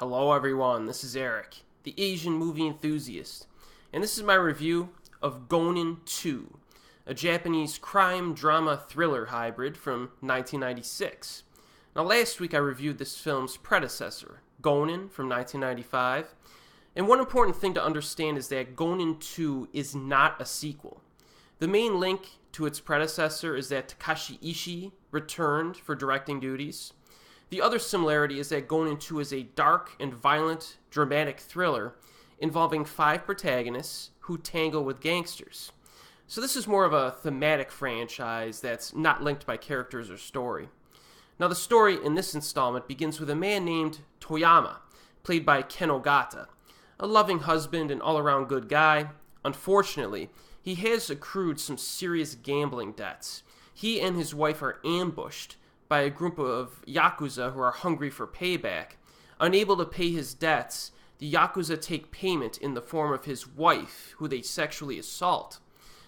Hello everyone, this is Erik, the Asian movie enthusiast, and this is my review of Gonin 2, a Japanese crime drama thriller hybrid from 1996. Now last week I reviewed this film's predecessor, Gonin from 1995, and one important thing to understand is that Gonin 2 is not a sequel. The main link to its predecessor is that Takashi Ishii returned for directing duties. The other similarity is that Gonin 2 is a dark and violent, dramatic thriller involving 5 protagonists who tangle with gangsters. So this is more of a thematic franchise that's not linked by characters or story. Now the story in this installment begins with a man named Toyama, played by Ken Ogata, a loving husband and all-around good guy. Unfortunately, he has accrued some serious gambling debts. He and his wife are ambushed by a group of yakuza who are hungry for payback. Unable to pay his debts, the yakuza take payment in the form of his wife, who they sexually assault.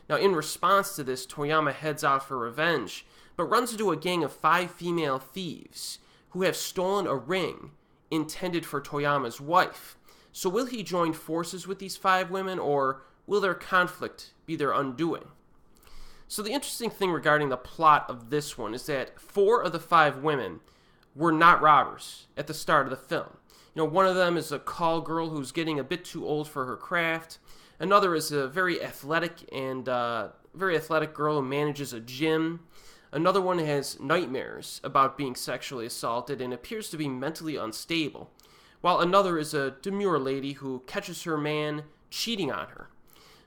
Now, in response to this, Toyama heads out for revenge, but runs into a gang of 5 female thieves who have stolen a ring intended for Toyama's wife. So will he join forces with these 5 women, or will their conflict be their undoing? So the interesting thing regarding the plot of this one is that 4 of the 5 women were not robbers at the start of the film. One of them is a call girl who's getting a bit too old for her craft. Another is a very athletic girl who manages a gym. Another one has nightmares about being sexually assaulted and appears to be mentally unstable. While another is a demure lady who catches her man cheating on her.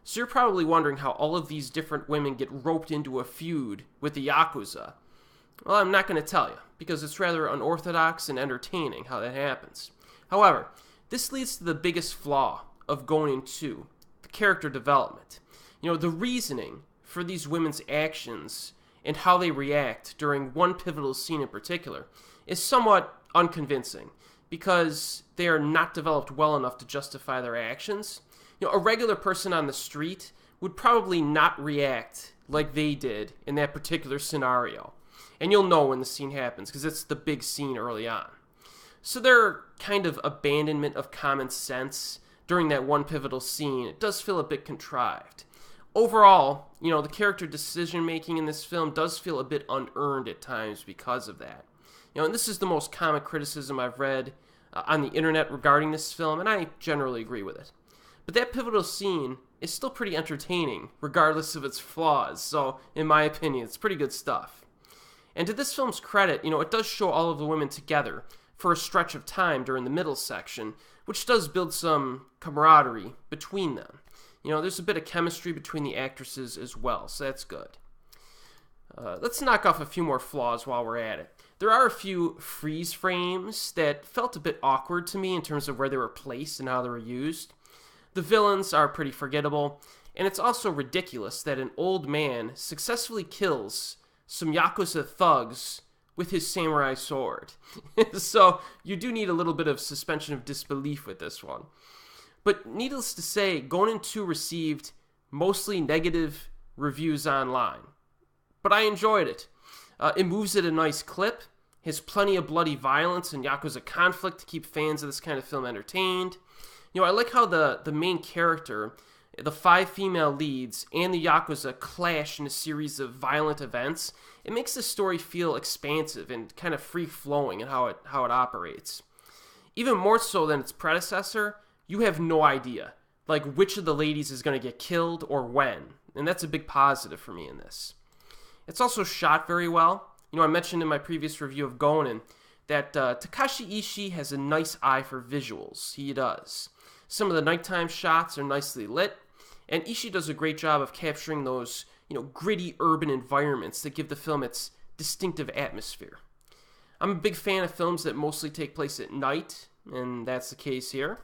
So you're probably wondering how all of these different women get roped into a feud with the yakuza. Well, I'm not going to tell you, because it's rather unorthodox and entertaining how that happens. However, this leads to the biggest flaw of Gonin 2, the character development. The reasoning for these women's actions and how they react during one pivotal scene in particular is somewhat unconvincing, because they are not developed well enough to justify their actions. A regular person on the street would probably not react like they did in that particular scenario. And you'll know when the scene happens, because it's the big scene early on. So their kind of abandonment of common sense during that one pivotal scene, it does feel a bit contrived. Overall, the character decision-making in this film does feel a bit unearned at times because of that. And this is the most common criticism I've read on the internet regarding this film, and I generally agree with it. But that pivotal scene is still pretty entertaining, regardless of its flaws, so in my opinion, it's pretty good stuff. And to this film's credit, it does show all of the women together for a stretch of time during the middle section, which does build some camaraderie between them. There's a bit of chemistry between the actresses as well, so that's good. Let's knock off a few more flaws while we're at it. There are a few freeze frames that felt a bit awkward to me in terms of where they were placed and how they were used. The villains are pretty forgettable, and it's also ridiculous that an old man successfully kills some yakuza thugs with his samurai sword. So you do need a little bit of suspension of disbelief with this one. But needless to say, Gonin 2 received mostly negative reviews online. But I enjoyed it. It moves at a nice clip, has plenty of bloody violence and yakuza conflict to keep fans of this kind of film entertained. I like how the main character, the 5 female leads, and the yakuza clash in a series of violent events. It makes the story feel expansive and kind of free-flowing in how it operates. Even more so than its predecessor, you have no idea, which of the ladies is going to get killed or when, and that's a big positive for me in this. It's also shot very well. I mentioned in my previous review of Gonin that Takashi Ishii has a nice eye for visuals. He does. Some of the nighttime shots are nicely lit, and Ishii does a great job of capturing those, gritty urban environments that give the film its distinctive atmosphere. I'm a big fan of films that mostly take place at night, and that's the case here.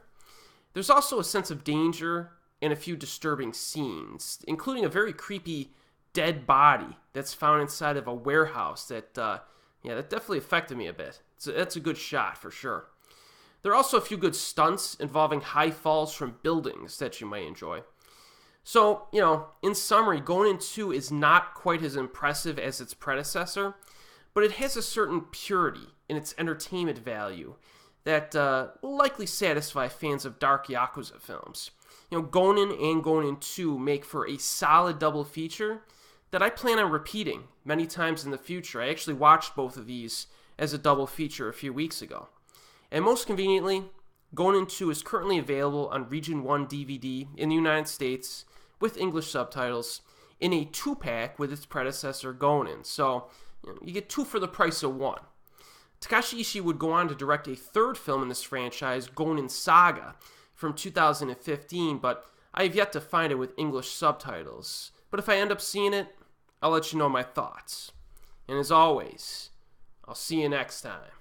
There's also a sense of danger and a few disturbing scenes, including a very creepy dead body that's found inside of a warehouse that definitely affected me a bit. That's a good shot for sure. There are also a few good stunts involving high falls from buildings that you may enjoy. So, in summary, Gonin 2 is not quite as impressive as its predecessor, but it has a certain purity in its entertainment value that will likely satisfy fans of dark yakuza films. Gonin and Gonin 2 make for a solid double feature that I plan on repeating many times in the future. I actually watched both of these as a double feature a few weeks ago. And most conveniently, Gonin 2 is currently available on Region 1 DVD in the United States with English subtitles in a 2-pack with its predecessor Gonin. So you get 2 for the price of 1. Takashi Ishii would go on to direct a third film in this franchise, Gonin Saga, from 2015, but I have yet to find it with English subtitles. But if I end up seeing it, I'll let you know my thoughts. And as always, I'll see you next time.